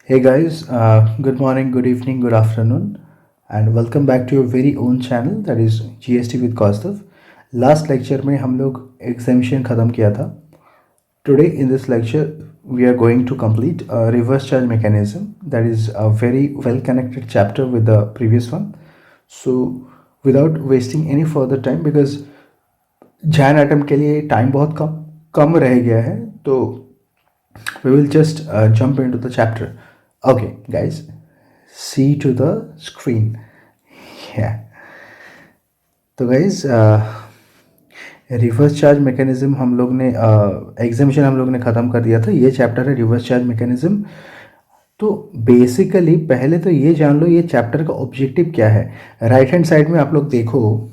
Hey guys, good morning, good evening, good afternoon, and welcome back to your very own channel that is GST with Kaustav. Last lecture में हम लोग exemption ख़त्म किया था. Today in this lecture we are going to complete a reverse charge mechanism that is a very well connected chapter with the previous one. So without wasting any further time because Jain item के लिए time बहुत कम कम रह गया है तो we will just jump into the chapter. Okay guys, see to the screen. Yeah, तो guys reverse charge mechanism हम लोग ने एग्जामिशन हम लोग ने ख़त्म कर दिया था. ये चैप्टर है रिवर्स चार्ज मैकेनिज्म. तो बेसिकली पहले तो ये जान लो ये चैप्टर का ऑब्जेक्टिव क्या है. राइट हैंड साइड में आप लोग देखो,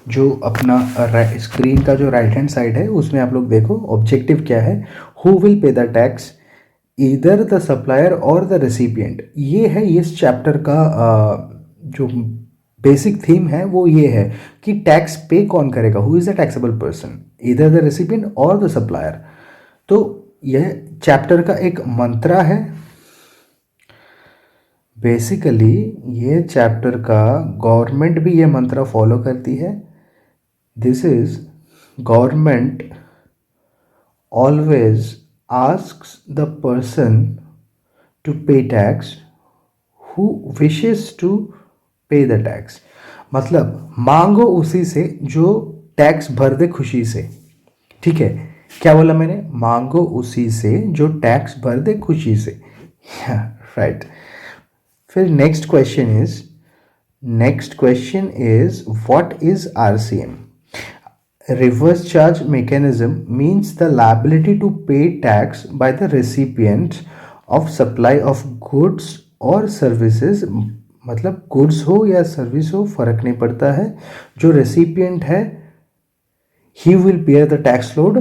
जो अपना स्क्रीन का जो राइट हैंड साइड है उसमें आप लोग देखो ऑब्जेक्टिव क्या है. Who will pay the tax, either the supplier और द रेसिपिएंट. ये है इस चैप्टर का जो बेसिक थीम है वो ये है कि टैक्स पे कौन करेगा. Who is the taxable person, either the recipient और द सप्लायर. तो यह चैप्टर का एक मंत्रा है. बेसिकली ये चैप्टर का गवर्नमेंट भी ये मंत्रा फॉलो करती है. This is government always asks the person to pay tax who wishes to pay the tax. मतलब मांगो उसी से जो टैक्स भर दे खुशी से. ठीक है, क्या बोला मैंने? मांगो उसी से जो टैक्स भर दे खुशी से. राइट. फिर next question is what is RCM. Reverse charge mechanism means the liability to pay tax by the recipient of supply of goods or services. मतलब गुड्स हो या सर्विस हो फर्क नहीं पड़ता है. जो रेसिपिएंट है he will bear the tax load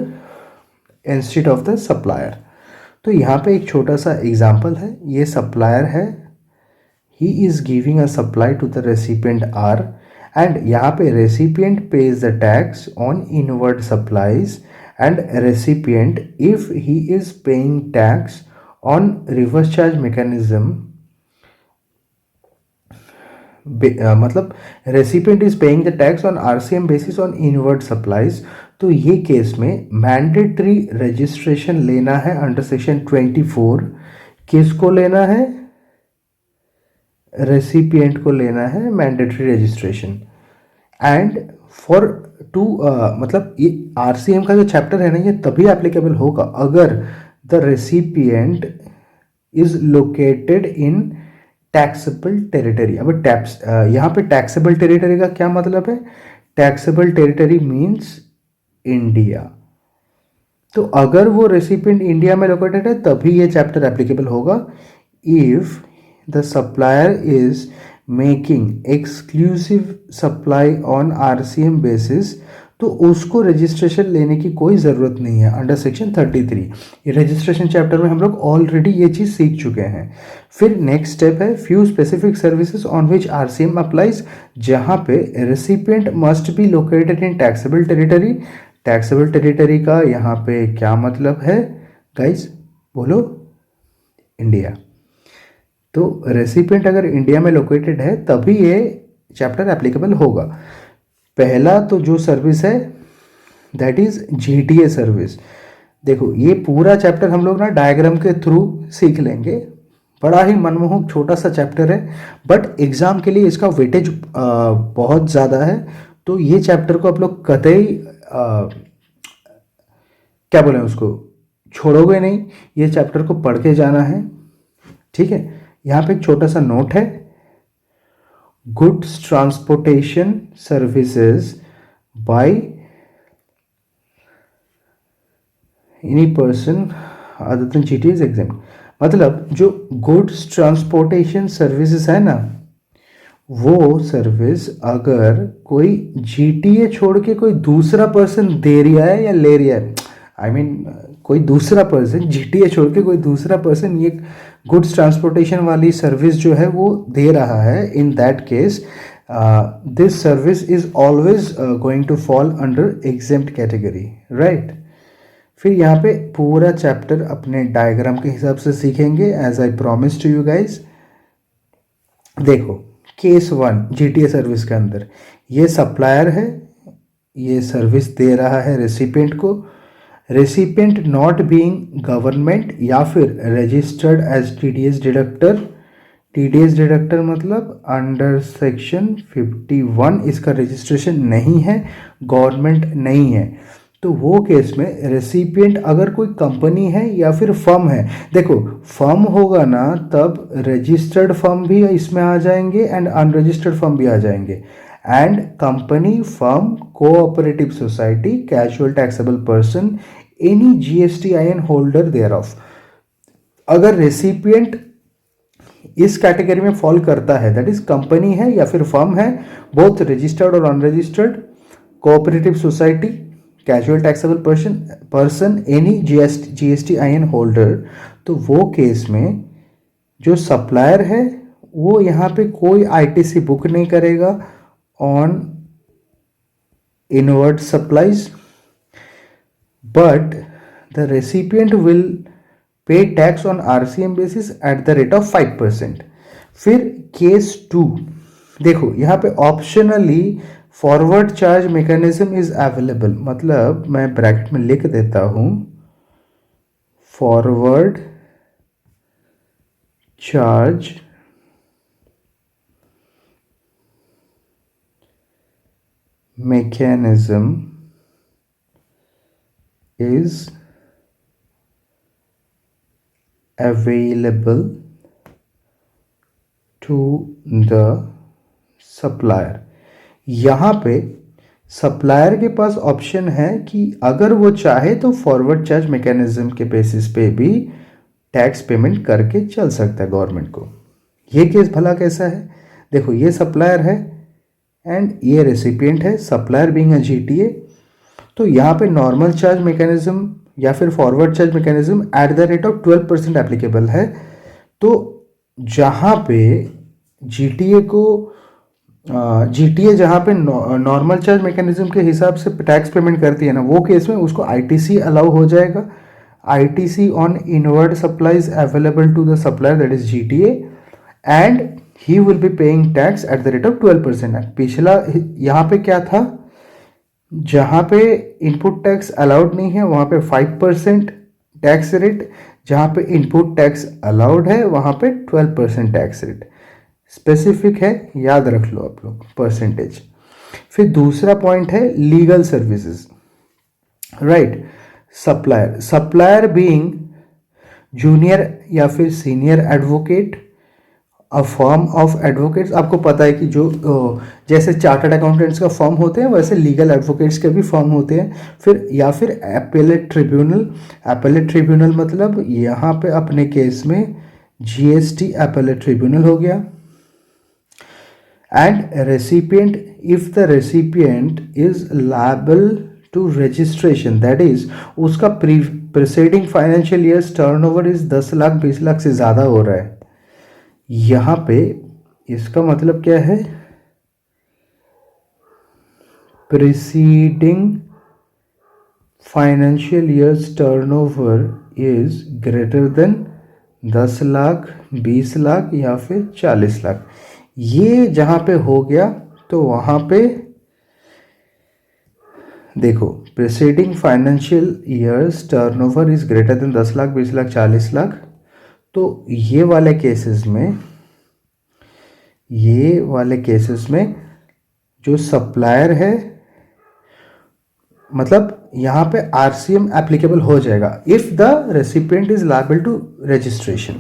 instead of the supplier. तो यहाँ पे एक छोटा सा एग्जांपल है. ये सप्लायर है, he is giving a supply to the recipient R, and यहाँ पे recipient pays the tax on inward supplies and recipient if he is paying tax on reverse charge mechanism. मतलब recipient is paying the tax on RCM basis on inward supplies. तो ये case में mandatory registration लेना है under section 24. किसको लेना है? Recipient को लेना है mandatory registration. And for two मतलब ये RCM का जो चैप्टर है ना ये तभी एप्लीकेबल होगा अगर the recipient is located in taxable territory. अब टैक्स यहाँ पे टैक्सेबल टेरिटरी का क्या मतलब है? Taxable territory means India. तो अगर वो रेसिपिएंट इंडिया में लोकेटेड है तभी ये चैप्टर एप्लीकेबल होगा. If the supplier is making exclusive supply on RCM basis तो उसको रजिस्ट्रेशन लेने की कोई ज़रूरत नहीं है अंडर सेक्शन 33. ये रजिस्ट्रेशन चैप्टर में हम लोग ऑलरेडी ये चीज़ सीख चुके हैं. फिर नेक्स्ट स्टेप है few specific services on which RCM applies, जहाँ पे recipient must be located in taxable territory. Taxable territory का यहाँ पे क्या मतलब है गाइज बोलो? इंडिया. तो रेसिपिएंट अगर इंडिया में लोकेटेड है तभी ये चैप्टर एप्लीकेबल होगा. पहला तो जो सर्विस है दैट इज GTA सर्विस. देखो ये पूरा चैप्टर हम लोग ना डायग्राम के थ्रू सीख लेंगे. बड़ा ही मनमोहक छोटा सा चैप्टर है बट एग्जाम के लिए इसका वेटेज बहुत ज़्यादा है. तो ये चैप्टर को आप लोग कतई क्या बोलें उसको छोड़ोगे नहीं. ये चैप्टर को पढ़ के जाना है. ठीक है, यहाँ पे एक छोटा सा नोट है. Goods transportation services by any person other than GTA is examined. मतलब जो गुड्स ट्रांसपोर्टेशन सर्विसेज है ना वो सर्विस अगर कोई GTA छोड़ के कोई दूसरा पर्सन दे रहा है या ले रहा है, आई मीन कोई दूसरा पर्सन GTA छोड़ के कोई दूसरा पर्सन ये गुड्स ट्रांसपोर्टेशन वाली सर्विस जो है वो दे रहा है, in that case this service is always going to fall under exempt category. Right. फिर यहाँ पे पूरा चैप्टर अपने डायग्राम के हिसाब से सीखेंगे as I promise to you guys. देखो केस 1 जीटीए सर्विस के अंदर ये सप्लायर है, ये सर्विस दे रहा है रेसिपिएंट को। रेसिपिएंट नॉट बीइंग गवर्नमेंट या फिर registered as TDS deductor. TDS deductor मतलब अंडर सेक्शन 51 इसका रजिस्ट्रेशन नहीं है, गवर्नमेंट नहीं है। तो वो केस में रेसिपिएंट अगर कोई कंपनी है या फिर फर्म है, देखो फर्म होगा ना तब रजिस्टर्ड फर्म भी इसमें आ जाएंगे एंड अनरजिस्टर्ड फर्म भी आ जाएंगे। And company, firm, cooperative society, casual taxable person, any GSTIN holder thereof. अगर रेसिपिएंट इस कैटेगरी में फॉल करता है, दैट इज कंपनी है या फिर फर्म है, बोथ रजिस्टर्ड और unregistered, cooperative society, casual taxable person, any GSTIN holder, तो वो केस में जो सप्लायर है वो यहाँ पे कोई आईटीसी बुक नहीं करेगा on inward supplies, but the recipient will pay tax on RCM basis eight the rate of 5%। फिर केस 2 देखो यहाँ पे optionally forward charge mechanism is available, मतलब मैं ब्रैकेट में लिख देता हूं forward charge mechanism is available to the supplier। यहाँ पे सप्लायर के पास ऑप्शन है कि अगर वो चाहे तो फॉरवर्ड चार्ज मैकेनिज्म के बेसिस पे भी टैक्स पेमेंट करके चल सकता है गवर्नमेंट को। ये केस भला कैसा है, देखो ये सप्लायर है एंड ये रेसिपिएंट है, सप्लायर बीइंग अ जीटीए। तो यहाँ पे नॉर्मल चार्ज मैकेनिज्म या फिर forward charge mechanism eight the rate of 12% applicable है। तो जहाँ पे जीटीए को जीटीए जहाँ पे नॉर्मल चार्ज मैकेनिज्म के हिसाब से टैक्स पेमेंट करती है ना, वो केस में उसको आईटीसी अलाउ हो जाएगा। ITC on inward supplies available to the supplier that is GTA and he will be paying tax at the rate of 12%। पिछला यहाँ पे क्या था, जहाँ पे इनपुट टैक्स अलाउड नहीं है वहाँ पे 5% टैक्स रेट, जहाँ पे इनपुट टैक्स अलाउड है वहाँ पे 12% टैक्स रेट। स्पेसिफिक है, याद रख लो आप लोग परसेंटेज। फिर दूसरा पॉइंट है legal services, right. Supplier being junior या फिर senior advocate, a firm of advocates. आपको पता है कि जो जैसे चार्टर्ड अकाउंटेंट्स का फर्म होते हैं वैसे लीगल एडवोकेट्स के भी फर्म होते हैं। फिर या फिर एपेलेट ट्रिब्यूनल। एपेलेट ट्रिब्यूनल मतलब यहाँ पे अपने केस में जीएसटी एपेलेट ट्रिब्यूनल हो गया। And recipient, if the recipient is liable to registration, that is उसका preceding financial years turnover is 10 lakh 20 lakh से ज़्यादा हो रहा है। यहाँ पे इसका मतलब क्या है, preceding financial years turnover is greater than 10 lakh 20 lakh या फिर 40 लाख। ये जहाँ पे हो गया तो वहाँ पे देखो preceding financial years turnover is greater than 10 lakh 20 lakh 40 lakh. तो ये वाले केसेस में जो सप्लायर है, मतलब यहाँ पे आरसीएम एप्लीकेबल हो जाएगा if the recipient is liable to registration,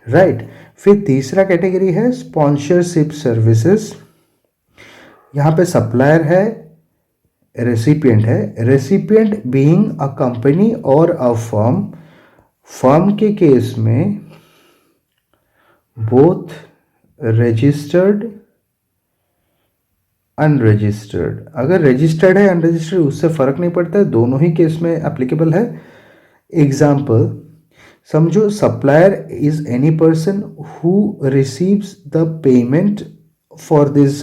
right. फिर तीसरा कैटेगरी है स्पॉन्सरशिप सर्विसेज। यहाँ पे सप्लायर है, रेसिपिएंट है। रेसिपिएंट बीइंग अ कंपनी और अ फर्म। फर्म के केस में बोथ रजिस्टर्ड अनरजिस्टर्ड। अगर रजिस्टर्ड है अनरजिस्टर्ड उससे फ़र्क नहीं पड़ता है, दोनों ही केस में एप्लीकेबल है। एग्जाम्पल समझो, supplier is any person who receives the payment for this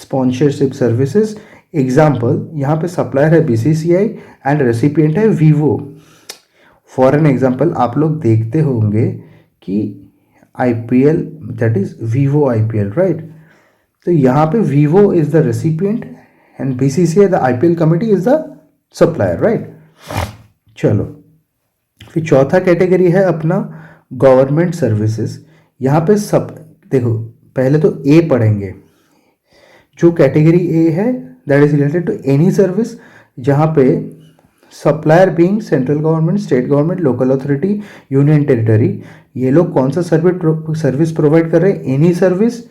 sponsorship services. Example यहाँ पे सप्लायर है बीसीसीआई एंड रेसिपिएंट है वीवो। फॉर एन एग्जाम्पल आप लोग देखते होंगे कि IPL, that is Vivo IPL, right. तो यहाँ पे Vivo is the recipient and BCCI the IPL committee is the supplier, right. चलो, फिर चौथा कैटेगरी है अपना गवर्नमेंट सर्विसेज। यहाँ पे सब देखो, पहले तो ए पढ़ेंगे। जो कैटेगरी ए है that is related to any service जहाँ पे supplier being central government, state government, local authority, union territory, ये लोग कौन सा सर्विस प्रोवाइड कर रहे हैं? Any service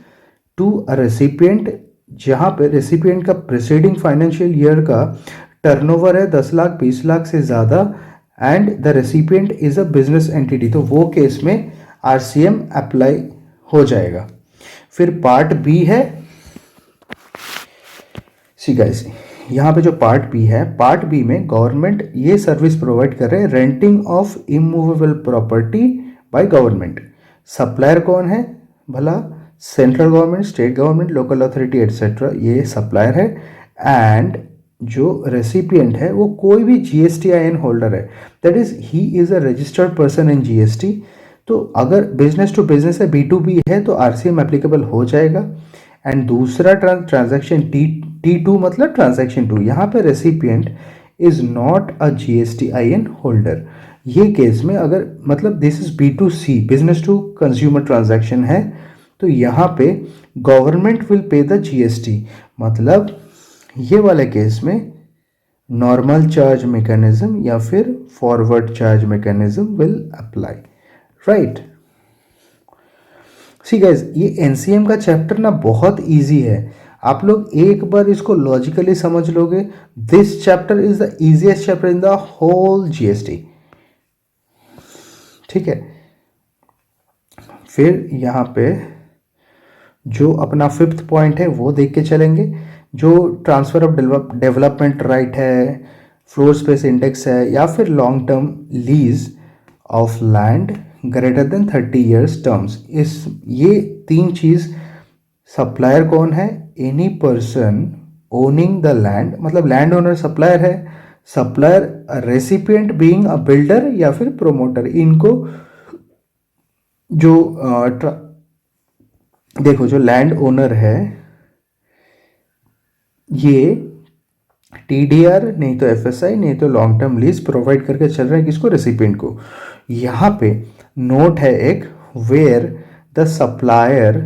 to a recipient, जहाँ पे रेसिपिएंट का प्रीसीडिंग फाइनेंशियल ईयर का टर्नओवर है 10 लाख 20 लाख से ज़्यादा and the recipient is a business entity, तो वो केस में RCM अप्लाई हो जाएगा। फिर पार्ट बी है, सी गाइस, यहाँ पे जो पार्ट बी है, पार्ट बी में गवर्नमेंट ये सर्विस प्रोवाइड कर रहे हैं, renting of immovable property by government. Supplier कौन है भला? Central government, state government, local authority etcetera, ये सप्लायर है। एंड जो रेसिपिएंट है वो कोई भी GSTIN होल्डर है, that is he is a registered person in GST। तो अगर बिजनेस टू बिजनेस है, B2B है, तो RCM एप्लीकेबल हो जाएगा। एंड दूसरा ट्रांजैक्शन T2 मतलब ट्रांजैक्शन 2, यहाँ पे recipient is not a GSTIN होल्डर। ये केस में अगर मतलब this is B2C, business to consumer transaction है, तो यहाँ पे government will pay the GST। मतलब ये वाले केस में नॉर्मल चार्ज मैकेनिज्म या फिर forward charge mechanism will apply, right. See guys, ये NCM का चैप्टर ना बहुत इजी है, आप लोग एक बार इसको लॉजिकली समझ लोगे, this chapter is the easiest chapter in the whole GST, ठीक है। फिर यहाँ पे जो अपना फिफ्थ पॉइंट है वो देख के चलेंगे, जो ट्रांसफर ऑफ डेवलपमेंट राइट है, फ्लोर स्पेस इंडेक्स है, या फिर long term lease of land greater than 30 years terms. इस ये तीन चीज़, सप्लायर कौन है? Any person owning the land, मतलब लैंड ओनर सप्लायर है। Supplier recipient being a builder या फिर प्रोमोटर, इनको जो देखो जो लैंड ओनर है ये TDR नहीं तो FSI नहीं तो लॉन्ग टर्म लीज प्रोवाइड करके चल रहा है, किसको? रेसिपिएंट को। यहाँ पे नोट है एक, where the supplier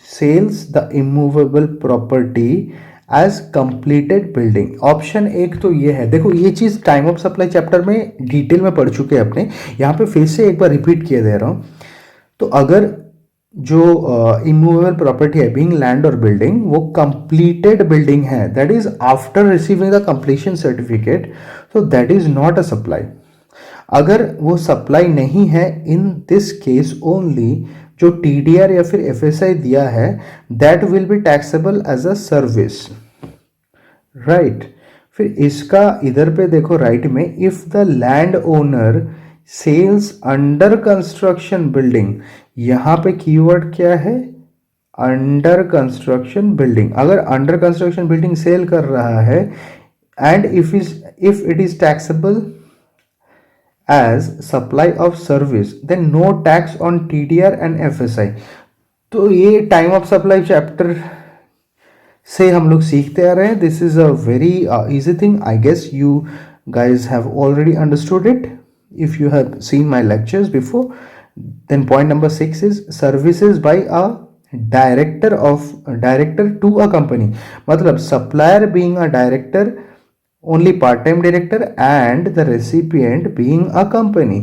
sells the immovable property as completed building. Option एक तो ये है, देखो ये चीज़ टाइम ऑफ सप्लाई चैप्टर में डिटेल में पढ़ चुके हैं अपने, यहाँ पे फिर से एक बार रिपीट किए दे रहा हूँ। तो अगर जो इमूवेबल प्रॉपर्टी है बीइंग लैंड और बिल्डिंग, वो कंप्लीटेड बिल्डिंग है, that is after receiving the completion certificate, तो that is not a supply. अगर वो सप्लाई नहीं है, इन दिस केस ओनली जो TDR या फिर FSI दिया है, that will be taxable as a service, right. फिर इसका इधर पे देखो राइट में, if the land owner sells under construction building, यहां पे कीवर्ड क्या है? Under construction building. अगर अंडर कंस्ट्रक्शन बिल्डिंग सेल कर रहा है and if it is taxable as supply of service, then no tax on TDR and FSI। तो ये टाइम ऑफ सप्लाई चैप्टर से हम लोग सीखते आ रहे हैं। This is a very easy thing, I guess you guys have already understood it if you have seen my lectures before. Then point number 6 is services by a director to a company, मतलब supplier being a director, only part time director, and the recipient being a company।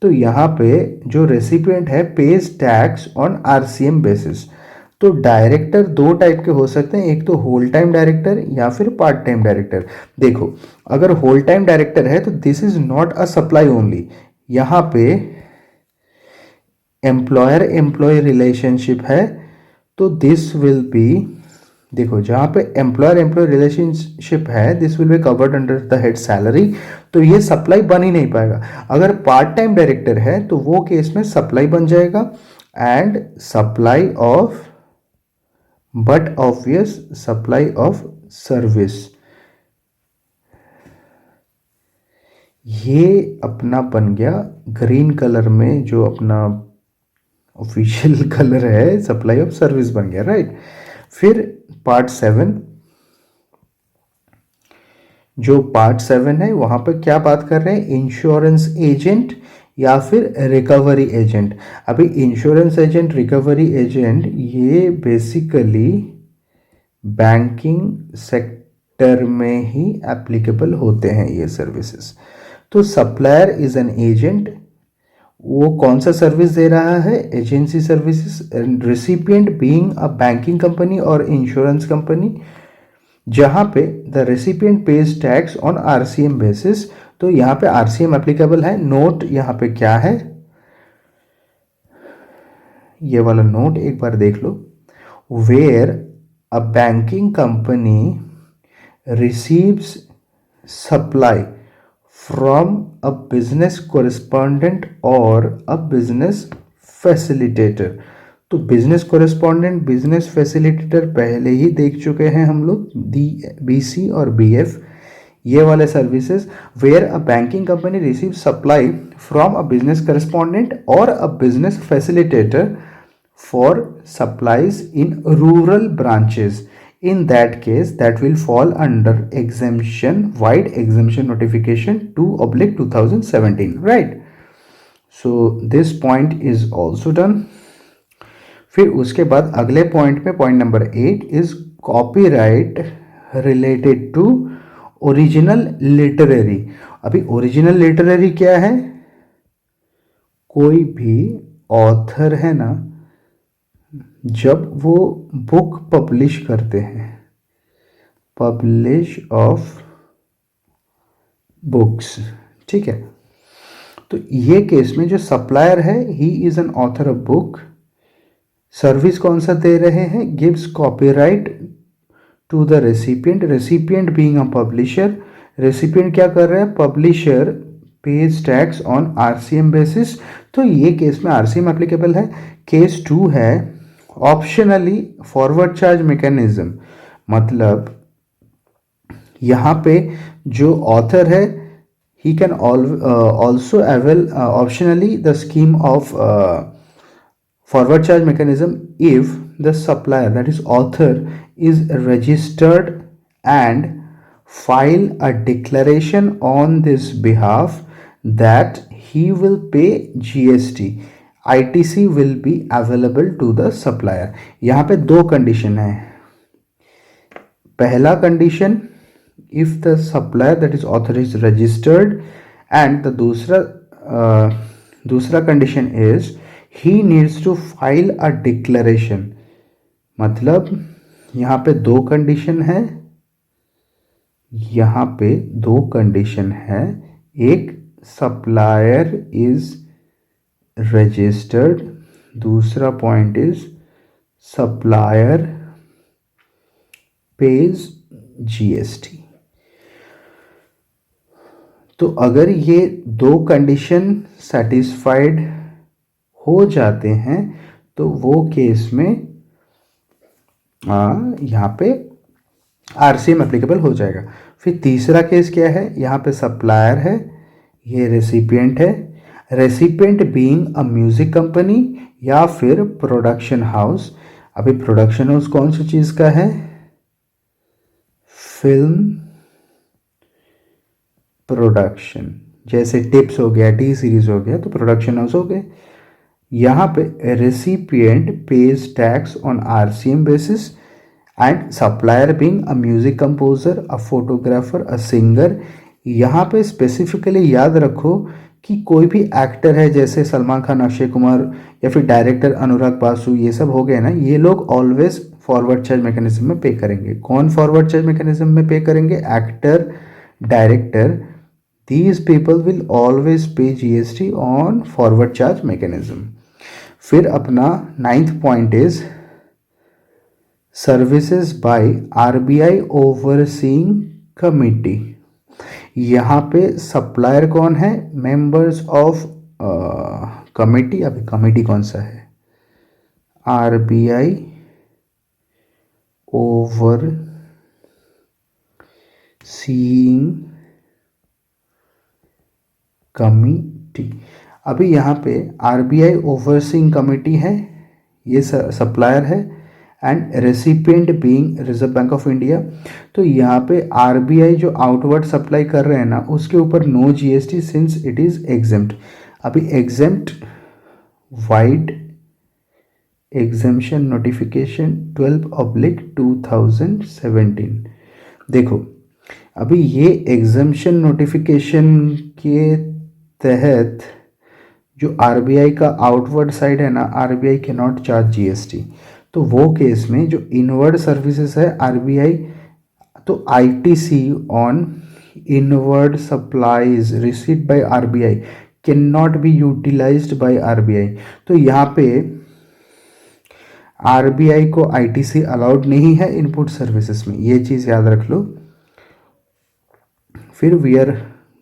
तो यहाँ पे जो recipient है pays tax on RCM basis। तो director दो type के हो सकते हैं, एक तो होल टाइम डायरेक्टर या फिर पार्ट टाइम डायरेक्टर। देखो अगर होल टाइम डायरेक्टर है तो this is not a supply only, यहाँ पे एम्प्लॉयर एम्प्लॉय रिलेशनशिप है, तो दिस विल बी, देखो जहाँ पे एम्प्लॉयर एम्प्लॉय रिलेशनशिप है this will be covered under the head salary, तो ये सप्लाई बन ही नहीं पाएगा। अगर पार्ट टाइम डायरेक्टर है तो वो केस में सप्लाई बन जाएगा, and supply of, but obvious supply of service, ये अपना बन गया ग्रीन कलर में, जो अपना ऑफिशियल कलर है, सप्लाई ऑफ सर्विस बन गया, राइट। फिर पार्ट 7, जो पार्ट 7 है वहाँ पर क्या बात कर रहे हैं, इंश्योरेंस एजेंट या फिर रिकवरी एजेंट। अभी इंश्योरेंस एजेंट, रिकवरी एजेंट, ये बेसिकली बैंकिंग सेक्टर में ही एप्लीकेबल होते हैं ये सर्विसेज। तो सप्लायर इज एन एजेंट, वो कौन सा सर्विस दे रहा है, agency services. Recipient being a banking company और इंश्योरेंस कंपनी, जहाँ पे the recipient page tax on RCM basis. तो यहाँ पे आरसीएम एप्लीकेबल है। नोट यहाँ पे क्या है, ये वाला नोट एक बार देख लो। Where a banking company receives supply from a business correspondent और अ बिजनेस फैसिलिटेटर। तो बिजनेस कोरिस्पॉन्डेंट, बिजनेस फैसिलिटेटर पहले ही देख चुके हैं हम लोग, BC और BF, ये वाले services. Where a banking company receive supply from a business correspondent और a business facilitator for supplies in rural branches. In that case, that will fall under exemption, wide exemption notification 2/2017, right? So this point is also done. फिर उसके बाद अगले point पे, point number 8 is copyright related to original literary. अभी original literary क्या है, कोई भी ऑथर है ना, जब वो बुक पब्लिश करते हैं, पब्लिश ऑफ बुक्स, ठीक है, तो ये केस में जो सप्लायर है, he is an author of book. Service कौन सा दे रहे हैं, gives copyright to the recipient, recipient being a publisher. Recipient क्या कर रहा है, publisher pays tax on RCM basis. तो ये केस में आरसीएम एप्लीकेबल है। केस 2 है ऑप्शनली फॉरवर्ड चार्ज मैकेनिज्म, मतलब यहाँ पे जो ऑथर है, he can also avail optionally the scheme of forward charge mechanism if the supplier, that is author, is registered and file a declaration on this behalf that he will pay GST, ITC will be available to the supplier। यहाँ पे दो condition है। पहला condition, if the supplier, that is author, is registered, and the दूसरा condition is he needs to file a declaration। मतलब यहाँ पे दो कंडीशन है, यहाँ पे दो कंडीशन है। एक, सप्लायर इज रजिस्टर्ड, दूसरा point is supplier page GST। तो अगर ये दो कंडीशन सेटिस्फाइड हो जाते हैं तो वो केस में यहाँ पे आरसीएम एप्लीकेबल हो जाएगा। फिर तीसरा केस क्या है, यहाँ पे सप्लायर है, ये रेसिपिएंट है, रेसिपिएंट बीइंग अ म्यूजिक कंपनी या फिर प्रोडक्शन हाउस। अभी प्रोडक्शन हाउस कौन सी चीज़ का है, फिल्म प्रोडक्शन, जैसे टिप्स हो गया, टी सीरीज हो गया, तो प्रोडक्शन हाउस हो गए। यहाँ पे recipient page tax on RCM basis and supplier being a music composer, a photographer, a singer. यहाँ पे स्पेसिफिकली याद रखो कि कोई भी एक्टर है, जैसे सलमान खान, अक्षय कुमार, या फिर डायरेक्टर अनुराग बासु, ये सब हो गए ना, ये लोग ऑलवेज फॉरवर्ड चार्ज मैकेनिज्म में पे करेंगे। कौन फॉरवर्ड चार्ज मैकेनिज्म में पे करेंगे, actor, director, these people will always pay GST on forward charge mechanism। फिर अपना 9th point is services by RBI overseeing committee. यहाँ पे सप्लायर कौन है, मेंबर्स ऑफ कमिटी। अभी कमिटी कौन सा है, RBI ओवरसीइंग कमिटी। अभी यहाँ पे आरबीआई ओवरसीइंग कमिटी है, ये सप्लायर है, and recipient being reserve bank of India. तो यहाँ पे आरबीआई जो आउटवर्ड सप्लाई कर रहे हैं ना, उसके ऊपर no GST since it is exempt. अभी एग्जेम्प्ट वाइड एग्जेम्पशन नोटिफिकेशन 12/2017। देखो अभी ये एग्जेम्पशन नोटिफिकेशन के तहत जो आरबीआई का आउटवर्ड साइड है ना, RBI can not charge GST. तो वो केस में जो इनवर्ड सर्विसेज है आरबीआई, तो ITC on inward supplies received by RBI can not be utilised by RBI. तो यहाँ पे आरबीआई को आईटीसी अलाउड नहीं है इनपुट सर्विसेज में, ये चीज़ याद रख लो। फिर we are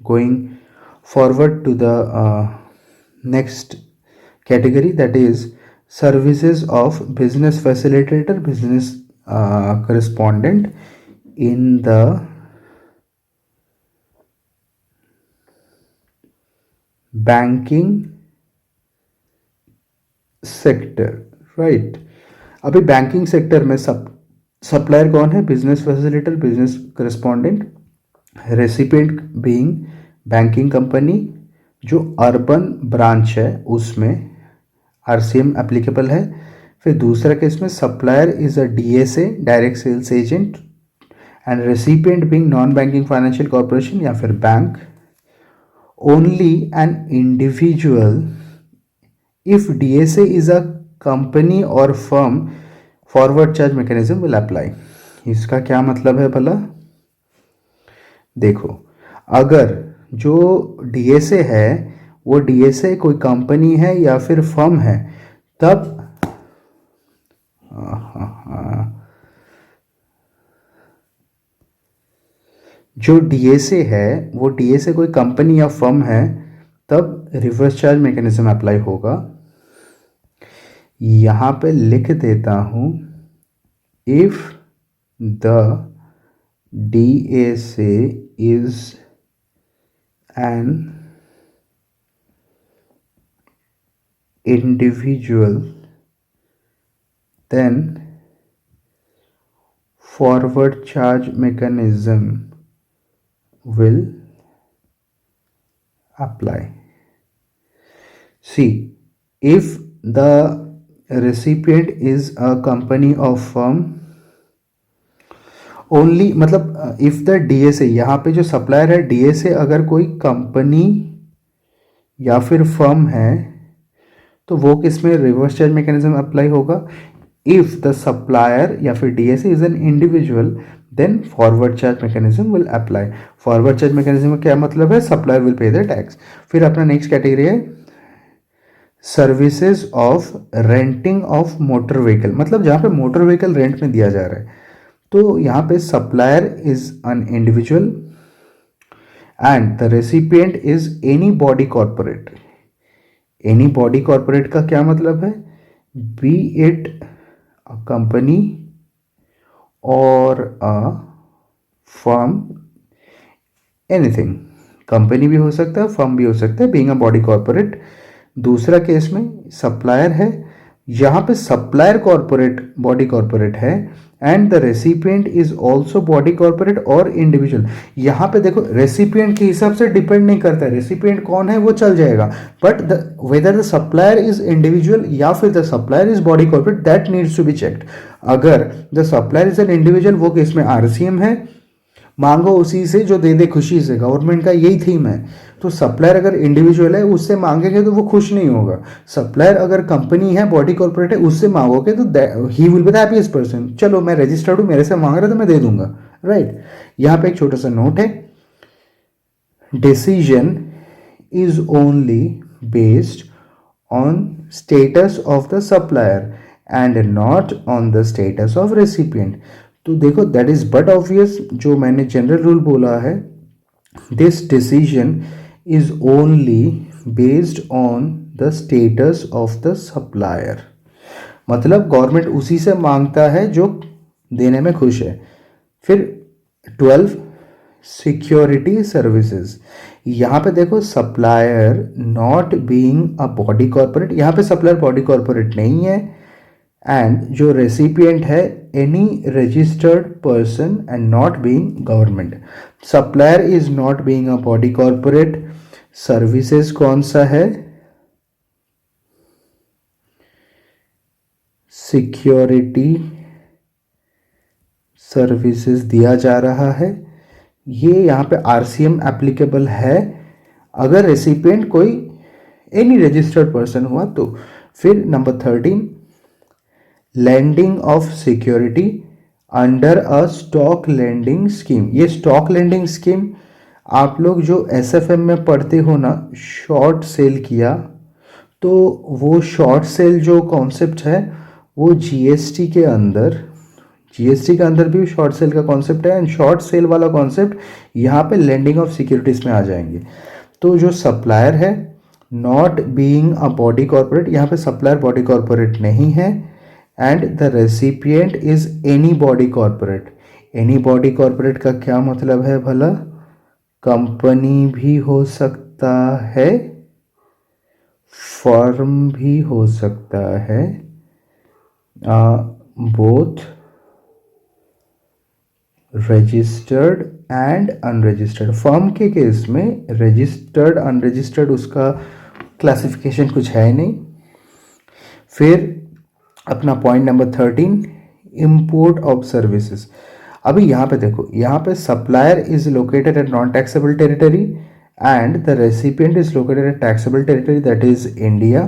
going forward to the next category, that is services of business facilitator, business correspondent in the banking sector, right? अभी बैंकिंग सेक्टर में सप्लायर कौन है? Business facilitator, business correspondent, recipient being banking company. जो urban branch है उसमें RCM applicable है। फिर दूसरा केस में supplier is a DSA, direct sales agent, and recipient being non banking financial corporation या फिर bank. Only an individual if DSA is a company और firm, forward charge mechanism will apply. इसका क्या मतलब है भला? देखो अगर जो डीएसए है वो डीएसए कोई कंपनी है या फिर फर्म है, तब जो डीएसए है वो डीएसए कोई कंपनी या फर्म है, तब रिवर्स चार्ज मैकेनिज्म अप्लाई होगा। यहाँ पे लिख देता हूँ, if the DSA is an individual, then forward charge mechanism will apply. See, if the recipient is a company or firm, only मतलब इफ द डीएसए, यहाँ पे जो सप्लायर है डीएसए अगर कोई कंपनी या फिर फर्म है तो वो किस में रिवर्स चार्ज मैकेनिज्म अप्लाई होगा? इफ द सप्लायर या फिर DSA is an individual then forward charge mechanism will apply. Forward charge mechanism का क्या मतलब है? Supplier will pay the tax. फिर अपना नेक्स्ट कैटेगरी है services of renting of motor vehicle, मतलब जहाँ पे मोटर व्हीकल रेंट में दिया जा रहा है। तो यहाँ पे supplier is an individual and the recipient is any body corporate. Any body corporate का क्या मतलब है? बी इट अ कंपनी और अ फर्म, एनीथिंग। कंपनी भी हो सकता है, फर्म भी हो सकता है, बीइंग अ बॉडी कॉर्पोरेट। दूसरा केस में सप्लायर है, यहाँ पे सप्लायर कॉर्पोरेट बॉडी कॉर्पोरेट है and the recipient is also body corporate और इंडिविजुअल। यहाँ पे देखो रेसिपिएंट के हिसाब से डिपेंड नहीं करता है, रेसिपिएंट कौन है वो चल जाएगा, but whether the supplier is individual या फिर the supplier is body corporate, that needs to be checked. अगर the supplier is an individual, वो केस में आरसीएम है, मांगो उसी से जो दे दे खुशी से, गवर्नमेंट का यही थीम है। तो सप्लायर अगर इंडिविजुअल है उससे मांगेंगे तो वो खुश नहीं होगा। सप्लायर अगर कंपनी है, बॉडी कॉर्पोरेट है, उससे मांगोगे तो ही will be the happiest person. चलो मैं रजिस्टर्ड हूँ, मेरे से मांग रहा है तो मैं दे दूंगा, राइट। यहाँ पे एक छोटा सा नोट है, decision is only based on status of the supplier and not on the status of recipient. तो देखो दैट इज बट ऑब्वियस, जो मैंने जनरल रूल बोला है, this decision is only based on the status of the supplier. मतलब government उसी से मांगता है जो देने में खुश है। फिर 12 सिक्योरिटी सर्विसेज, यहाँ पे देखो supplier not being a body corporate, यहाँ पे सप्लायर बॉडी कॉर्पोरेट नहीं है। एंड जो रेसिपिएंट है any registered person and not being government. Supplier is not being a body corporate. Services कौन सा है? सिक्योरिटी सर्विसेज दिया जा रहा है। ये यहाँ पे आरसीएम एप्लीकेबल है अगर रेसिपिएंट कोई एनी रजिस्टर्ड पर्सन हुआ तो। फिर number 13, lending of security under a stock lending scheme. ये स्टॉक लैंडिंग स्कीम आप लोग जो एसएफएम में पढ़ते हो ना, शॉर्ट सेल किया, तो वो शॉर्ट सेल जो कॉन्सेप्ट है वो जीएसटी के अंदर, जीएसटी के अंदर भी शॉर्ट सेल का कॉन्सेप्ट है एंड शॉर्ट सेल वाला कॉन्सेप्ट यहाँ पे लैंडिंग ऑफ सिक्योरिटीज में आ जाएंगे। तो जो सप्लायर है not being a body corporate, यहाँ पे सप्लायर बॉडी कॉर्पोरेट नहीं है। And the recipient is any body corporate. Any body corporate का क्या मतलब है भला? कंपनी भी हो सकता है, फर्म भी हो सकता है, both registered and unregistered. Firm के केस में रजिस्टर्ड अनरजिस्टर्ड उसका क्लासिफिकेशन कुछ है नहीं। फिर अपना point number 13, import of services. अभी यहाँ पे देखो, यहाँ पे supplier is located at non taxable territory and the recipient is located at taxable territory that is India.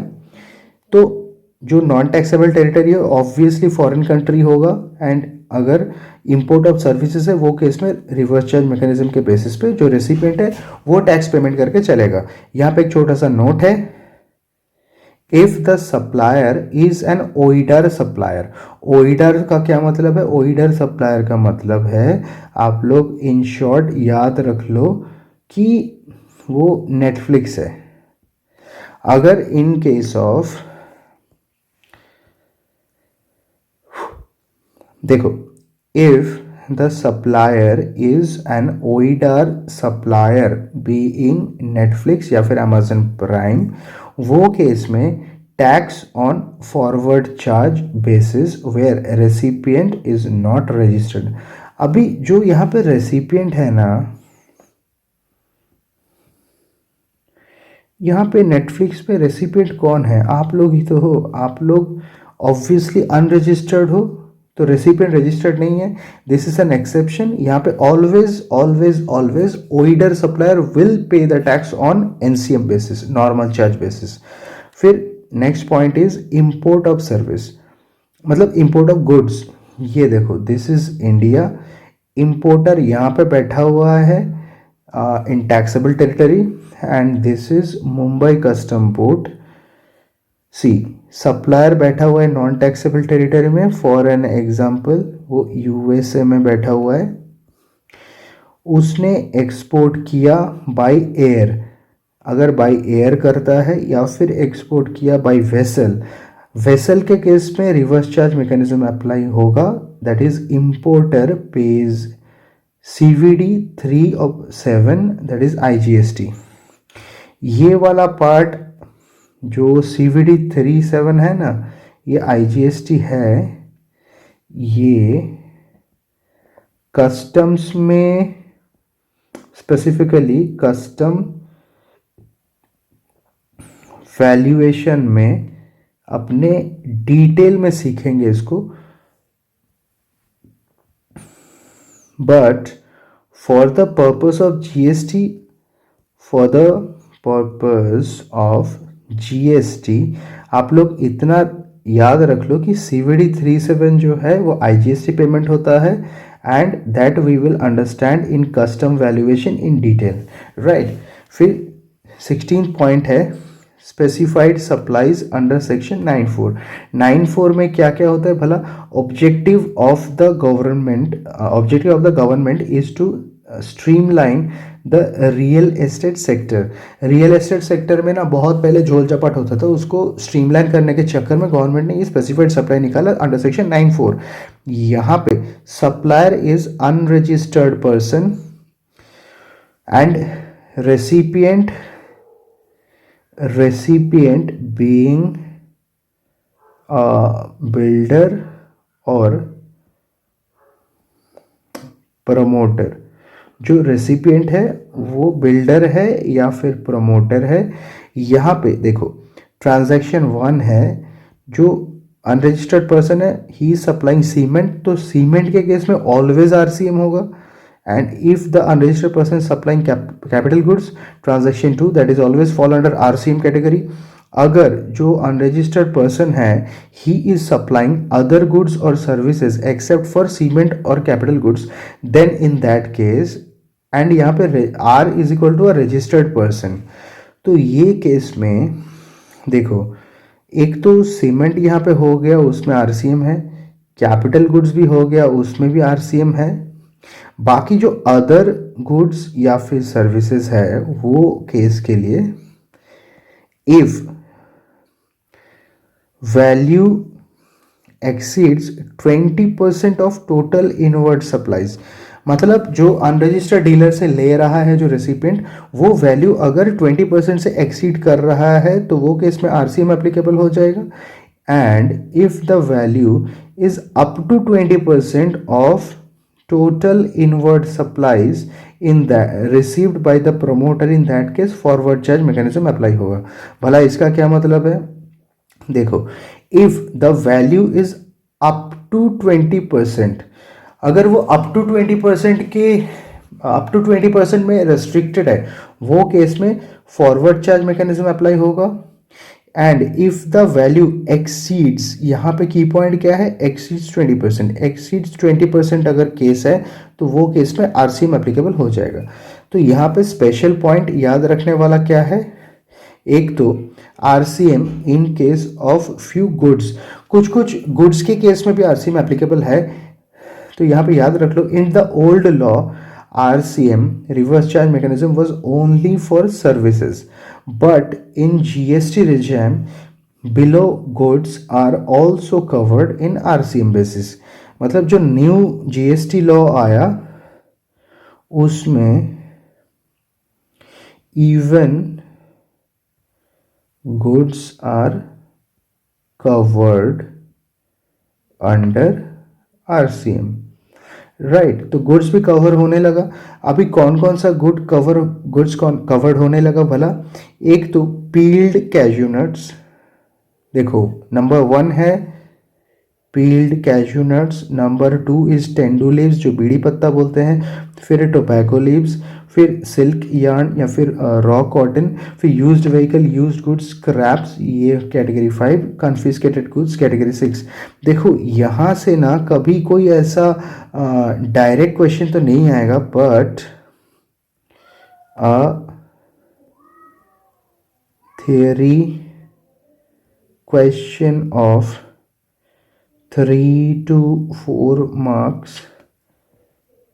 तो जो नॉन टैक्सेबल टेरिटरी है ऑब्वियसली फॉरेन कंट्री होगा एंड अगर इंपोर्ट ऑफ सर्विसेज है वो केस में रिवर्स चार्ज मैकेनिज्म के basis पे जो रेसिपिएंट है वो टैक्स पेमेंट करके चलेगा। यहाँ पे एक छोटा सा नोट है, if the supplier is an OIDAR supplier. OIDAR का क्या मतलब है? ओइडर सप्लायर का मतलब है, आप लोग इन शॉर्ट याद रख लो कि वो नेटफ्लिक्स है। अगर इन केस ऑफ, देखो, if the supplier is an OIDAR supplier being Netflix या फिर अमेजन प्राइम, वो केस में tax on forward charge basis where recipient is not registered. अभी जो यहाँ पे रेसिपिएंट है ना, यहाँ पे नेटफ्लिक्स पे रेसिपिएंट कौन है? आप लोग ही तो हो। आप लोग ऑब्वियसली अनरजिस्टर्ड हो तो रेसिपिएंट रजिस्टर्ड नहीं है। This is an exception. यहाँ पे always always always OIDAR supplier will pay the tax on NCM basis, normal charge basis. फिर next point is import of service, मतलब इंपोर्ट ऑफ गुड्स। ये देखो, दिस इज इंडिया, इंपोर्टर यहाँ पे बैठा हुआ है in taxable territory and this is Mumbai custom board. See, supplier बैठा हुआ है नॉन टैक्सेबल टेरिटरी में, फॉर एन एग्जाम्पल वो यूएसए में बैठा हुआ है, उसने एक्सपोर्ट किया बाय एयर। अगर बाय एयर करता है या फिर एक्सपोर्ट किया बाय वेसल, वेसल के केस में रिवर्स चार्ज मैकेनिज्म अप्लाई होगा, that is importer pays CVD 3/7 that is IGST। ये वाला पार्ट जो CVD 3/7 है ना, ये IGST है। ये कस्टम्स में, स्पेसिफिकली कस्टम वैल्यूएशन में अपने डिटेल में सीखेंगे इसको। But for the purpose of GST, for the purpose of GST आप लोग इतना याद रख लो कि CVD 3/7 जो है वो IGST पेमेंट होता है and that we will understand in custom valuation in detail, right. फिर 16 पॉइंट है स्पेसिफाइड सप्लाईज अंडर सेक्शन 9(4). 9(4) में क्या क्या होता है भला? Objective of the government is to streamline the real estate sector. Real estate sector में ना बहुत पहले झोल झपाट होता था, उसको स्ट्रीमलाइन करने के चक्कर में गवर्नमेंट ने ये स्पेसिफाइड सप्लाई निकाला अंडर सेक्शन 9(4). यहाँ पे supplier is unregistered person and recipient being a builder और प्रमोटर। जो रेसिपिएंट है वो बिल्डर है या फिर प्रमोटर है। यहाँ पे देखो ट्रांजैक्शन 1 है, जो अनरजिस्टर्ड पर्सन है, ही सप्लाइंग सीमेंट, तो सीमेंट के केस में ऑलवेज आरसीएम होगा। And if the unregistered person supplying capital goods, transaction 2 that is always fall under RCM category. अगर जो अनरजिस्टर्ड पर्सन है he is supplying other goods और services except for cement और capital goods, then in that case, and यहाँ पे R is equal to a registered person. तो ये case में देखो, एक तो सीमेंट यहाँ पे हो गया, उसमें आरसीएम है, कैपिटल गुड्स भी हो गया, उसमें भी आरसीएम है। बाकी जो अदर गुड्स या फिर सर्विसेज है वो केस के लिए if value exceeds 20% of total inward supplies, मतलब जो अनरजिस्टर्ड डीलर से ले रहा है जो रेसिपिएंट, वो वैल्यू अगर 20% से एक्सीड कर रहा है तो वो केस में आरसीएम एप्लीकेबल हो जाएगा। And if the value is up to 20% of total inward supplies in that received by the promoter, in that case forward charge mechanism apply होगा। भला इसका क्या मतलब है? देखो, if the value is up to 20%, अगर वो अप टू 20% में रेस्ट्रिक्टेड है, वो केस में फॉरवर्ड चार्ज मैकेनिज्म अप्लाई होगा। And if the value exceeds, यहाँ पे की पॉइंट क्या है? एक्सीड्स 20%, एक्सीड्स 20% अगर केस है तो वो केस में आरसीएम एप्लीकेबल हो जाएगा। तो यहाँ पे स्पेशल पॉइंट याद रखने वाला क्या है? एक तो RCM in case of few goods, कुछ कुछ गुड्स के केस में भी आरसीएम एप्लीकेबल है, तो यहाँ पे याद रख लो, in the old law RCM reverse charge mechanism was only for services, but in GST regime below goods are also covered in RCM basis. मतलब जो न्यू जीएसटी लॉ आया उसमें even goods are covered under RCM, right. तो goods भी cover होने लगा। अभी कौन कौन सा गुड्स कवर्ड होने लगा भला? एक तो पील्ड कैश्यू नट्स, देखो नंबर 1 है peeled cashew nuts, number 2 is tendu leaves जो बीड़ी पत्ता बोलते हैं, फिर टोबैको लीव्स, फिर सिल्क यार्न या फिर रॉ कॉटन, फिर used vehicle, used goods, scraps, ये कैटेगरी 5, कन्फिस्केटेड गुड्स कैटेगरी 6। देखो यहाँ से ना कभी कोई ऐसा डायरेक्ट क्वेश्चन तो नहीं आएगा, but theory question of 3 to 4 marks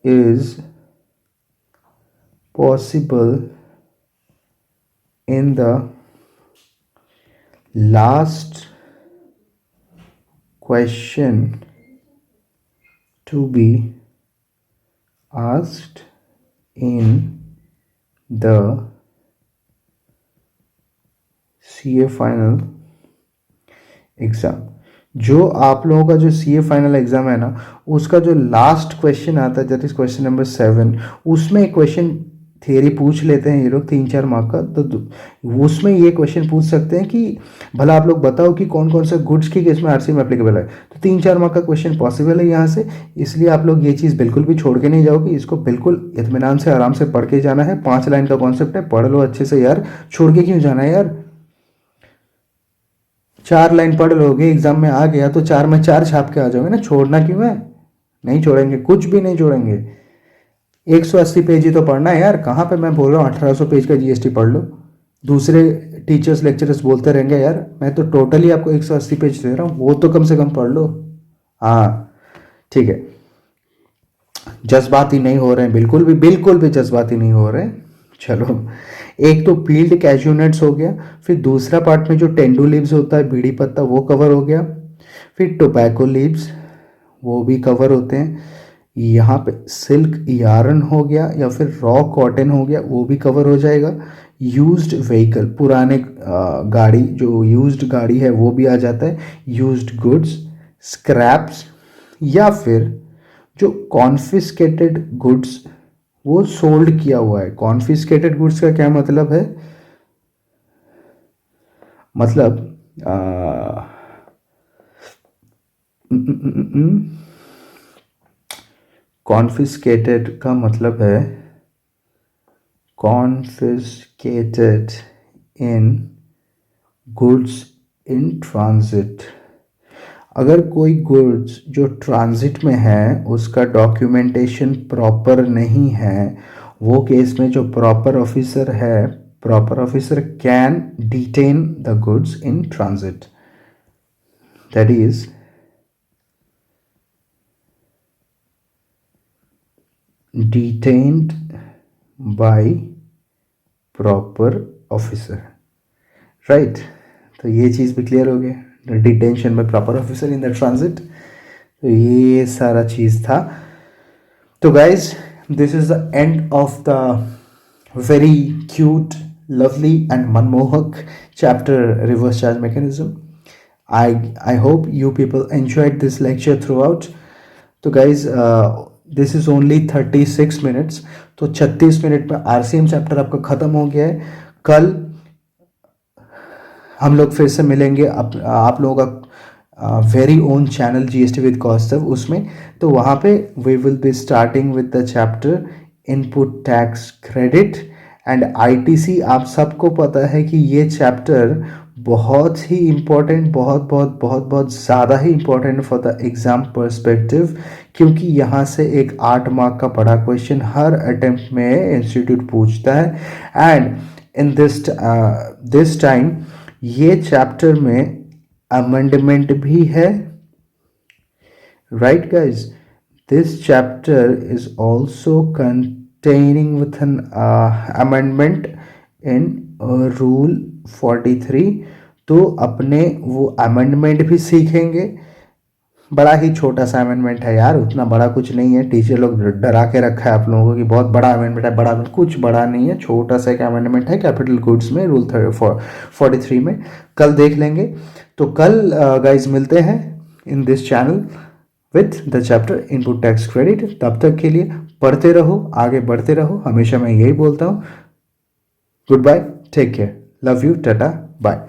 is possible in the last question to be asked in the CA final exam. जो आप लोगों का जो CA फाइनल एग्ज़ाम है ना, उसका जो लास्ट क्वेश्चन आता है दैट इज क्वेश्चन नंबर 7, उसमें एक क्वेश्चन थियरी पूछ लेते हैं ये लोग 3-4 मार्क का। तो उसमें ये क्वेश्चन पूछ सकते हैं कि भला आप लोग बताओ कि कौन कौन सा गुड्स के केस में आरसीएम एप्लीकेबल है। तो 3-4 मार्क का क्वेश्चन पॉसिबल है यहाँ से, इसलिए आप लोग ये चीज़ बिल्कुल भी छोड़ के नहीं जाओगे, इसको बिल्कुल इत्मीनान से आराम से पढ़ के जाना है। 5 लाइन का कॉन्सेप्ट है, पढ़ लो अच्छे से यार, छोड़ के क्यों जाना है यार। 4 लाइन पढ़ लोगे, एग्जाम में आ गया तो 4 में 4 छाप के आ जाओगे ना, छोड़ना क्यों है? नहीं छोड़ेंगे, कुछ भी नहीं छोड़ेंगे। 180 पेज ही तो पढ़ना है यार, कहाँ पे मैं बोल रहा हूँ 1800 पेज का जीएसटी पढ़ लो। दूसरे टीचर्स लेक्चरर्स बोलते रहेंगे यार, मैं तो टोटली आपको 180 पेज दे रहा हूँ, वो तो कम से कम पढ़ लो। हाँ ठीक है, जज्बाती नहीं हो रहे हैं, बिल्कुल भी जज्बाती नहीं हो रहे हैं। चलो, एक तो पील्ड कैश्यू नट्स हो गया, फिर दूसरा पार्ट में जो टेंडू लीव्स होता है बीड़ी पत्ता वो कवर हो गया, फिर टोबैको लीव्स वो भी कवर होते हैं, यहाँ पे सिल्क यार्न हो गया या फिर रॉ कॉटन हो गया, वो भी कवर हो जाएगा। यूज्ड व्हीकल, पुराने गाड़ी, जो यूज्ड गाड़ी है वो भी आ जाता है। यूज्ड गुड्स, स्क्रैप्स, या फिर जो कॉन्फिस्केटेड गुड्स वो सोल्ड किया हुआ है। कॉन्फिस्केटेड गुड्स का क्या मतलब है? मतलब कॉन्फिस्केटेड का मतलब है confiscated in goods in transit. अगर कोई गुड्स जो ट्रांजिट में है उसका डॉक्यूमेंटेशन प्रॉपर नहीं है, वो केस में जो प्रॉपर ऑफिसर है, proper officer can detain the goods in transit, that is detained by proper officer, right. तो ये चीज़ भी क्लियर हो गया, detention by proper officer in the transit. तो ये सारा चीज़ था। तो guys, this is the end of the very cute, lovely and मनमोहक chapter reverse charge mechanism. I hope you people enjoyed this lecture throughout. तो guys, this is only 36 minutes, तो 36 minute में RCM चैप्टर आपका ख़त्म हो गया है। कल हम लोग फिर से मिलेंगे आप लोगों का very own channel GST with Kaustav, उसमें। तो वहाँ पे we will be starting with the chapter input tax credit and ITC। आप सबको पता है कि ये चैप्टर बहुत ही इम्पोर्टेंट, बहुत बहुत बहुत बहुत ज़्यादा ही important for the exam perspective, क्योंकि यहाँ से एक 8 मार्क का बड़ा क्वेश्चन हर अटेम्प्ट में इंस्टीट्यूट पूछता है। एंड इन दिस टाइम ये चैप्टर में अमेंडमेंट भी है, right guys. This chapter is also containing with an amendment in rule 43। तो अपने वो अमेंडमेंट भी सीखेंगे। बड़ा ही छोटा सा अमेंडमेंट है यार, उतना बड़ा कुछ नहीं है। टीचर लोग डरा के रखा है आप लोगों को कि बहुत बड़ा अमेंडमेंट है, बड़ा कुछ बड़ा नहीं है, छोटा सा एक अमेंडमेंट है कैपिटल गुड्स में, रूल 43 में। कल देख लेंगे। तो कल गाइज मिलते हैं in this channel with the chapter input tax credit. तब तक के लिए पढ़ते रहो, आगे बढ़ते रहो, हमेशा मैं यही बोलता हूँ। Goodbye, take care, love you, tata, bye.